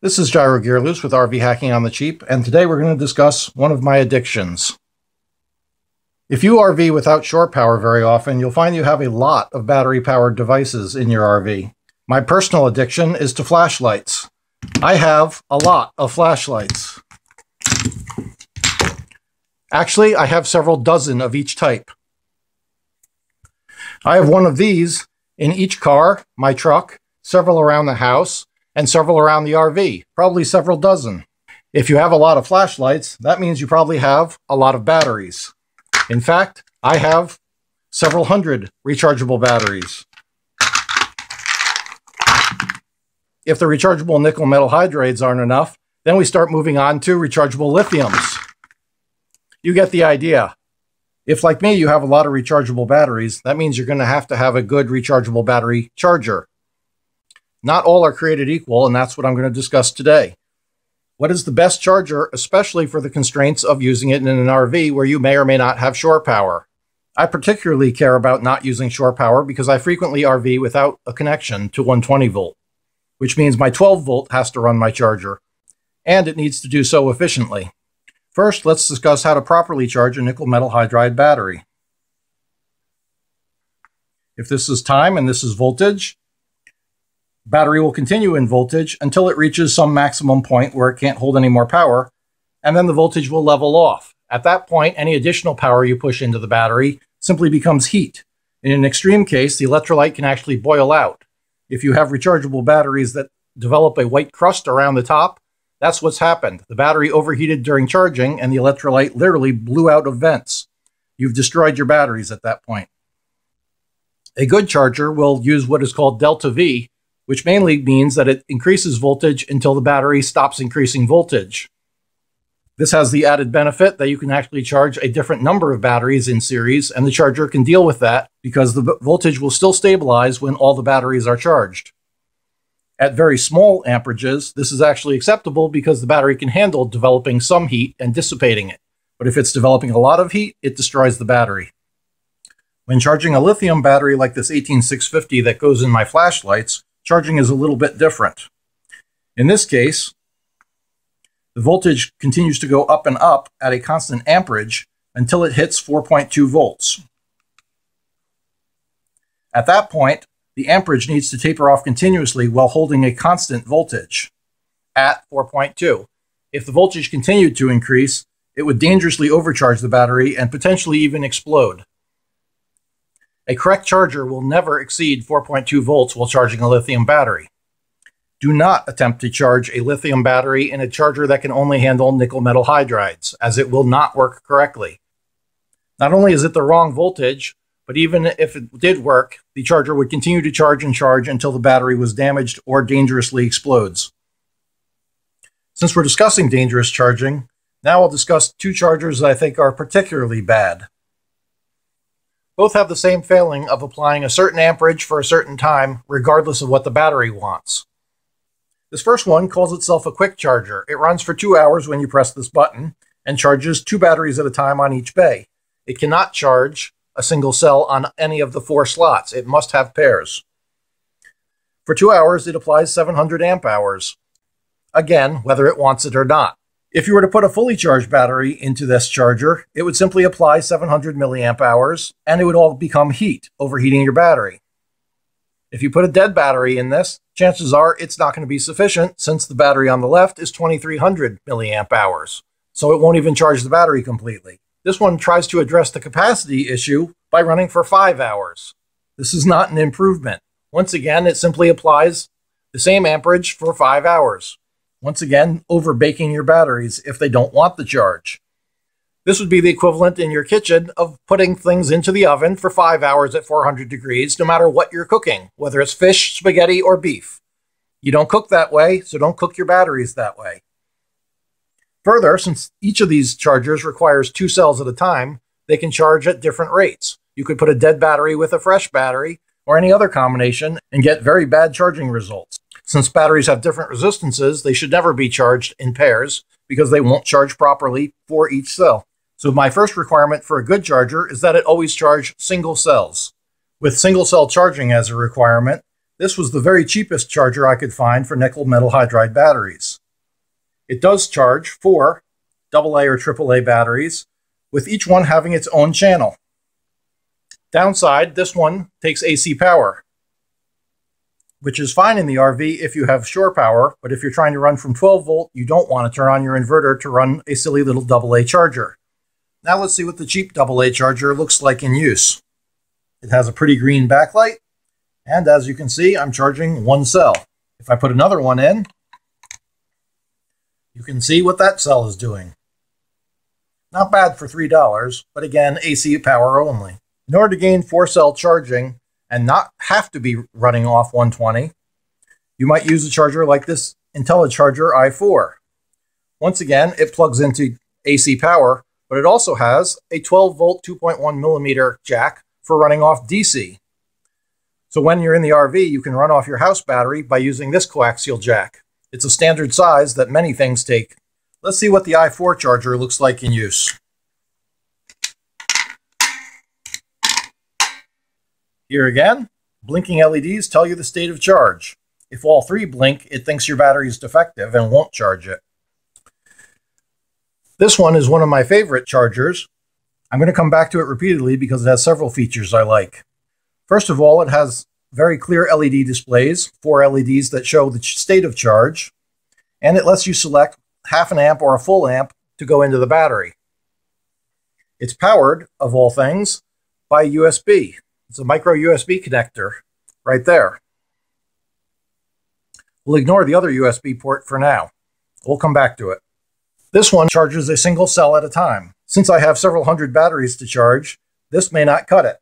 This is GyroGearloose with RV Hacking on the Cheap, and today we're going to discuss one of my addictions. If you RV without shore power very often, you'll find you have a lot of battery-powered devices in your RV. My personal addiction is to flashlights. I have a lot of flashlights. Actually, I have several dozen of each type. I have one of these in each car, my truck, several around the house, and several around the RV, probably several dozen. If you have a lot of flashlights, that means you probably have a lot of batteries. In fact, I have several hundred rechargeable batteries. If the rechargeable nickel metal hydrides aren't enough, then we start moving on to rechargeable lithiums. You get the idea. If, like me, you have a lot of rechargeable batteries, that means you're going to have a good rechargeable battery charger. Not all are created equal, and that's what I'm going to discuss today. What is the best charger, especially for the constraints of using it in an RV where you may or may not have shore power? I particularly care about not using shore power because I frequently RV without a connection to 120 volt, which means my 12 volt has to run my charger, and it needs to do so efficiently. First, let's discuss how to properly charge a nickel metal hydride battery. If this is time and this is voltage, battery will continue in voltage until it reaches some maximum point where it can't hold any more power, and then the voltage will level off. At that point, any additional power you push into the battery simply becomes heat. In an extreme case, the electrolyte can actually boil out. If you have rechargeable batteries that develop a white crust around the top, that's what's happened. The battery overheated during charging, and the electrolyte literally blew out of vents. You've destroyed your batteries at that point. A good charger will use what is called delta V, which mainly means that it increases voltage until the battery stops increasing voltage. This has the added benefit that you can actually charge a different number of batteries in series, and the charger can deal with that because the voltage will still stabilize when all the batteries are charged. At very small amperages, this is actually acceptable because the battery can handle developing some heat and dissipating it. But if it's developing a lot of heat, it destroys the battery. When charging a lithium battery like this 18650 that goes in my flashlights, charging is a little bit different. In this case, the voltage continues to go up and up at a constant amperage until it hits 4.2 volts. At that point, the amperage needs to taper off continuously while holding a constant voltage at 4.2. If the voltage continued to increase, it would dangerously overcharge the battery and potentially even explode. A correct charger will never exceed 4.2 volts while charging a lithium battery. Do not attempt to charge a lithium battery in a charger that can only handle nickel metal hydrides, as it will not work correctly. Not only is it the wrong voltage, but even if it did work, the charger would continue to charge and charge until the battery was damaged or dangerously explodes. Since we're discussing dangerous charging, now I'll discuss two chargers that I think are particularly bad. Both have the same failing of applying a certain amperage for a certain time, regardless of what the battery wants. This first one calls itself a quick charger. It runs for 2 hours when you press this button and charges 2 batteries at a time on each bay. It cannot charge a single cell on any of the 4 slots. It must have pairs. For 2 hours, it applies 700 amp hours. Again, whether it wants it or not. If you were to put a fully charged battery into this charger, it would simply apply 700 milliamp hours, and it would all become heat, overheating your battery. If you put a dead battery in this, chances are it's not going to be sufficient since the battery on the left is 2300 milliamp hours, so it won't even charge the battery completely. This one tries to address the capacity issue by running for 5 hours. This is not an improvement. Once again, it simply applies the same amperage for 5 hours. Once again, overbaking your batteries if they don't want the charge. This would be the equivalent in your kitchen of putting things into the oven for 5 hours at 400 degrees, no matter what you're cooking, whether it's fish, spaghetti, or beef. You don't cook that way, so don't cook your batteries that way. Further, since each of these chargers requires 2 cells at a time, they can charge at different rates. You could put a dead battery with a fresh battery, or any other combination, and get very bad charging results. Since batteries have different resistances, they should never be charged in pairs because they won't charge properly for each cell. So my first requirement for a good charger is that it always charge single cells. With single cell charging as a requirement, this was the very cheapest charger I could find for nickel metal hydride batteries. It does charge 4 AA or AAA batteries, with each one having its own channel. Downside, this one takes AC power, which is fine in the RV if you have shore power, but if you're trying to run from 12 volt, you don't want to turn on your inverter to run a silly little AA charger. Now let's see what the cheap AA charger looks like in use. It has a pretty green backlight, and as you can see, I'm charging one cell. If I put another one in, you can see what that cell is doing. Not bad for $3, but again, AC power only. In order to gain 4-cell charging and not have to be running off 120, you might use a charger like this IntelliCharger i4. Once again, it plugs into AC power, but it also has a 12-volt 2.1 millimeter jack for running off DC. So when you're in the RV, you can run off your house battery by using this coaxial jack. It's a standard size that many things take. Let's see what the i4 charger looks like in use. Here again, blinking LEDs tell you the state of charge. If all three blink, it thinks your battery is defective and won't charge it. This one is one of my favorite chargers. I'm going to come back to it repeatedly because it has several features I like. First of all, it has very clear LED displays, 4 LEDs that show the state of charge, and it lets you select half an amp or a full amp to go into the battery. It's powered, of all things, by USB. It's a micro USB connector right there. We'll ignore the other USB port for now. We'll come back to it. This one charges a single cell at a time. Since I have several hundred batteries to charge, this may not cut it.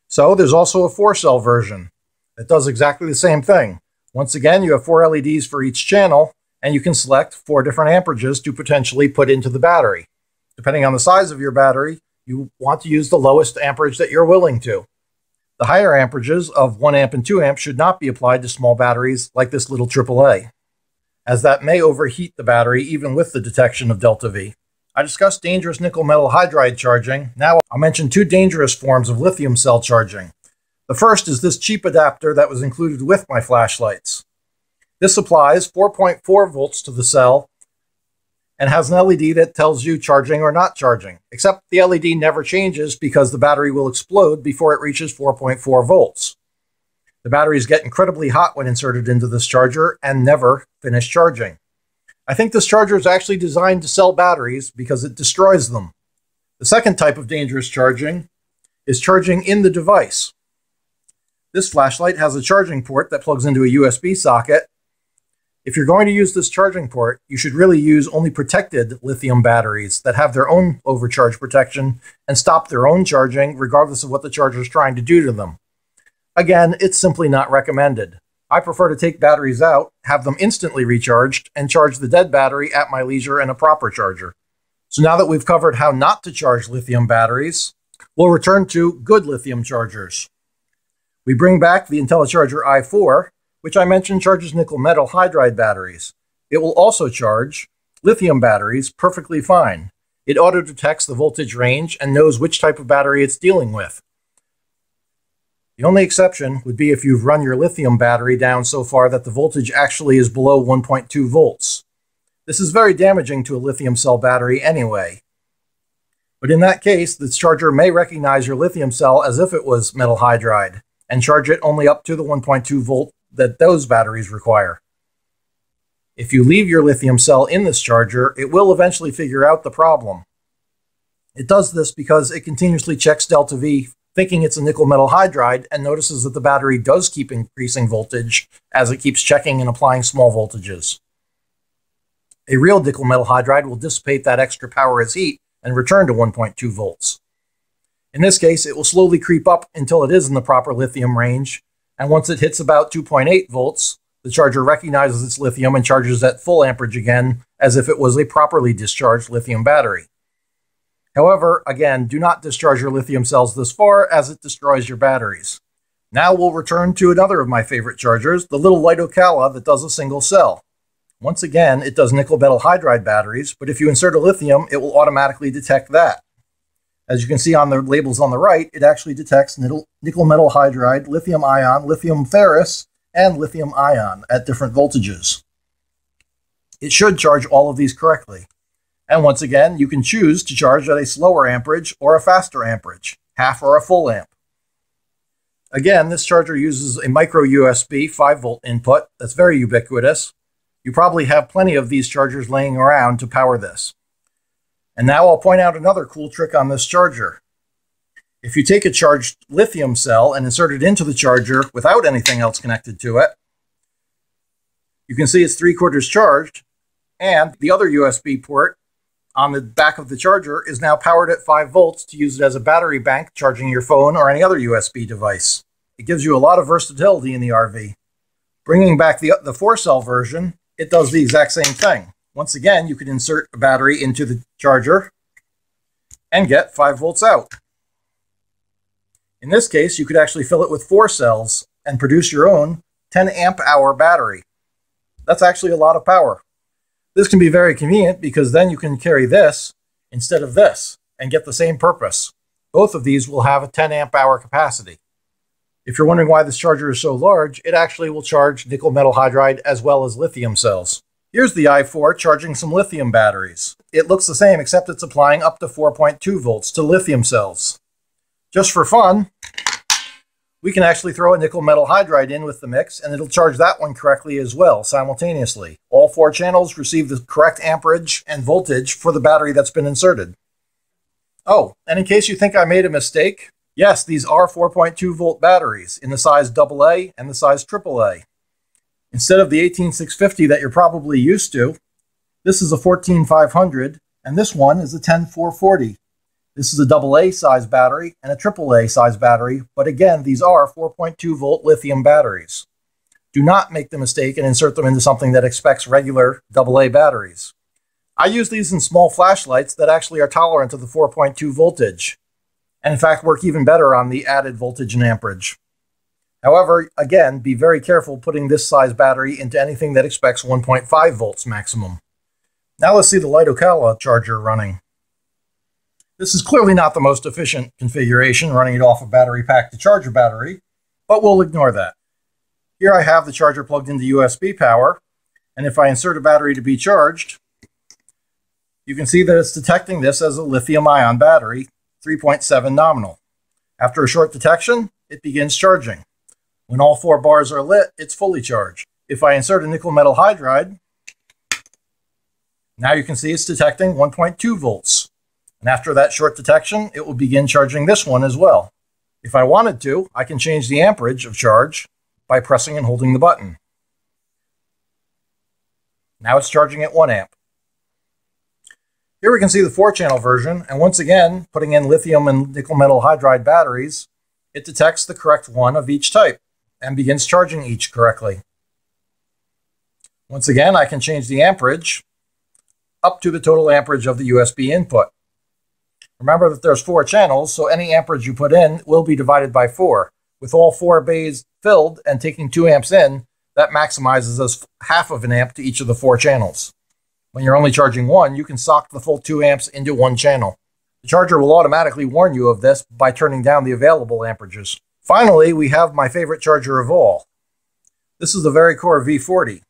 So there's also a 4-cell version that does exactly the same thing. Once again, you have 4 LEDs for each channel, and you can select 4 different amperages to potentially put into the battery. Depending on the size of your battery, you want to use the lowest amperage that you're willing to. The higher amperages of 1 amp and 2 amp should not be applied to small batteries like this little AAA, as that may overheat the battery even with the detection of delta V. I discussed dangerous nickel metal hydride charging. Now I'll mention 2 dangerous forms of lithium cell charging. The first is this cheap adapter that was included with my flashlights. This supplies 4.4 volts to the cell and has an LED that tells you charging or not charging, except the LED never changes because the battery will explode before it reaches 4.4 volts. The batteries get incredibly hot when inserted into this charger and never finish charging. I think this charger is actually designed to sell batteries because it destroys them. The second type of dangerous charging is charging in the device. This flashlight has a charging port that plugs into a USB socket. If you're going to use this charging port, you should really use only protected lithium batteries that have their own overcharge protection and stop their own charging regardless of what the charger is trying to do to them. Again, it's simply not recommended. I prefer to take batteries out, have them instantly recharged, and charge the dead battery at my leisure in a proper charger. So now that we've covered how not to charge lithium batteries, we'll return to good lithium chargers. We bring back the IntelliCharger i4, which I mentioned charges nickel metal hydride batteries. It will also charge lithium batteries perfectly fine. It auto-detects the voltage range and knows which type of battery it's dealing with. The only exception would be if you've run your lithium battery down so far that the voltage actually is below 1.2 volts. This is very damaging to a lithium cell battery anyway. But in that case, the charger may recognize your lithium cell as if it was metal hydride and charge it only up to the 1.2 volt that those batteries require. If you leave your lithium cell in this charger, it will eventually figure out the problem. It does this because it continuously checks delta V, thinking it's a nickel metal hydride, and notices that the battery does keep increasing voltage as it keeps checking and applying small voltages. A real nickel metal hydride will dissipate that extra power as heat and return to 1.2 volts. In this case, it will slowly creep up until it is in the proper lithium range, and once it hits about 2.8 volts, the charger recognizes its lithium and charges at full amperage again as if it was a properly discharged lithium battery. However, again, do not discharge your lithium cells this far as it destroys your batteries. Now we'll return to another of my favorite chargers, the little LiPO that does a single cell. Once again, it does nickel metal hydride batteries, but if you insert a lithium, it will automatically detect that. As you can see on the labels on the right, it actually detects nickel metal hydride, lithium ion, lithium ferrous, and lithium ion at different voltages. It should charge all of these correctly. And once again, you can choose to charge at a slower amperage or a faster amperage, half or a full amp. Again, this charger uses a micro USB 5-volt input that's very ubiquitous. You probably have plenty of these chargers laying around to power this. And now I'll point out another cool trick on this charger. If you take a charged lithium cell and insert it into the charger without anything else connected to it, you can see it's 3/4 charged, and the other USB port on the back of the charger is now powered at 5 volts to use it as a battery bank charging your phone or any other USB device. It gives you a lot of versatility in the RV. Bringing back the 4-cell version, it does the exact same thing. Once again, you can insert a battery into the charger and get 5 volts out. In this case, you could actually fill it with 4 cells and produce your own 10 amp hour battery. That's actually a lot of power. This can be very convenient because then you can carry this instead of this and get the same purpose. Both of these will have a 10 amp hour capacity. If you're wondering why this charger is so large, it actually will charge nickel metal hydride as well as lithium cells. Here's the i4 charging some lithium batteries. It looks the same except it's applying up to 4.2 volts to lithium cells. Just for fun, we can actually throw a nickel metal hydride in with the mix and it'll charge that one correctly as well, simultaneously. All 4 channels receive the correct amperage and voltage for the battery that's been inserted. Oh, and in case you think I made a mistake, yes, these are 4.2 volt batteries in the size AA and the size AAA. Instead of the 18650 that you're probably used to, this is a 14500 and this one is a 10440. This is a AA size battery and a AAA size battery, but again, these are 4.2 volt lithium batteries. Do not make the mistake and insert them into something that expects regular AA batteries. I use these in small flashlights that actually are tolerant of the 4.2 voltage, and in fact work even better on the added voltage and amperage. However, again, be very careful putting this size battery into anything that expects 1.5 volts maximum. Now let's see the LiPO charger running. This is clearly not the most efficient configuration, running it off a battery pack to charge a battery, but we'll ignore that. Here I have the charger plugged into USB power, and if I insert a battery to be charged, you can see that it's detecting this as a lithium-ion battery, 3.7 nominal. After a short detection, it begins charging. When all 4 bars are lit, it's fully charged. If I insert a nickel metal hydride, now you can see it's detecting 1.2 volts. And after that short detection, it will begin charging this one as well. If I wanted to, I can change the amperage of charge by pressing and holding the button. Now it's charging at 1 amp. Here we can see the 4-channel version, and once again, putting in lithium and nickel metal hydride batteries, it detects the correct one of each type and begins charging each correctly. Once again, I can change the amperage up to the total amperage of the USB input. Remember that there's 4 channels, so any amperage you put in will be divided by 4. With all 4 bays filled and taking 2 amps in, that maximizes us half of an amp to each of the 4 channels. When you're only charging 1, you can sock the full 2 amps into 1 channel. The charger will automatically warn you of this by turning down the available amperages. Finally, we have my favorite charger of all. This is the VeriCore V40.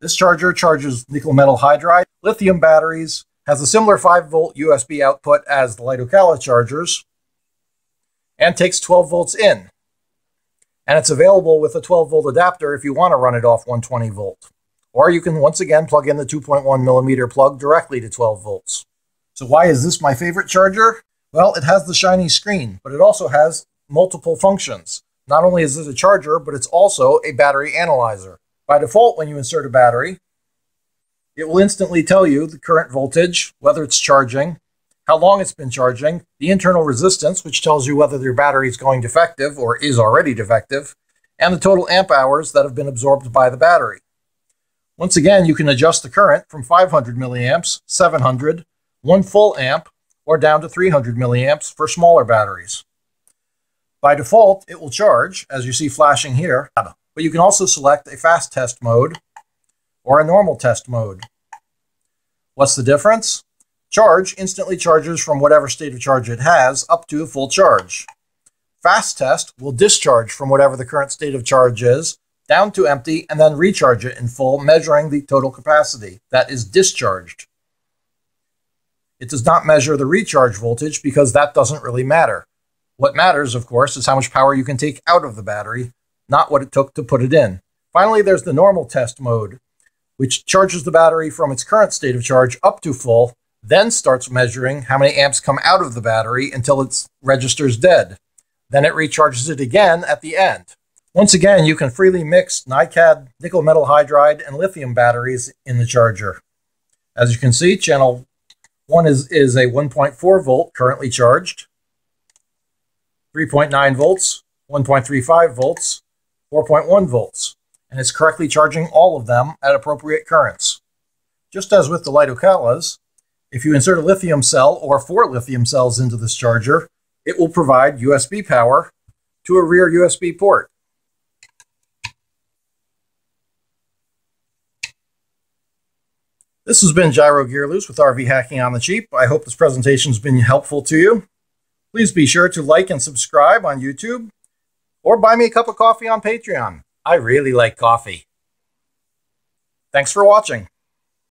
This charger charges nickel metal hydride, lithium batteries, has a similar 5-volt USB output as the LiPO chargers, and takes 12 volts in. And it's available with a 12-volt adapter if you want to run it off 120 volt. Or you can once again plug in the 2.1 millimeter plug directly to 12 volts. So why is this my favorite charger? Well, it has the shiny screen, but it also has multiple functions. Not only is it a charger, but it's also a battery analyzer. By default, when you insert a battery, it will instantly tell you the current voltage, whether it's charging, how long it's been charging, the internal resistance, which tells you whether your battery is going defective or is already defective, and the total amp hours that have been absorbed by the battery. Once again, you can adjust the current from 500 milliamps, 700, 1 full amp, or down to 300 milliamps for smaller batteries. By default, it will charge, as you see flashing here, but you can also select a fast test mode or a normal test mode. What's the difference? Charge instantly charges from whatever state of charge it has up to full charge. Fast test will discharge from whatever the current state of charge is down to empty, and then recharge it in full, measuring the total capacity that is discharged. It does not measure the recharge voltage because that doesn't really matter. What matters, of course, is how much power you can take out of the battery, not what it took to put it in. Finally, there's the normal test mode, which charges the battery from its current state of charge up to full, then starts measuring how many amps come out of the battery until it registers dead. Then it recharges it again at the end. Once again, you can freely mix NiCad, nickel metal hydride, and lithium batteries in the charger. As you can see, channel 1 is a 1.4 volt currently charged, 3.9 volts, 1.35 volts, 4.1 volts, and it's correctly charging all of them at appropriate currents. Just as with the LiPO, if you insert a lithium cell or 4 lithium cells into this charger, it will provide USB power to a rear USB port. This has been GyroGearloose with RV Hacking on the Cheap. I hope this presentation has been helpful to you. Please be sure to like and subscribe on YouTube, or buy me a cup of coffee on Patreon. I really like coffee. Thanks for watching.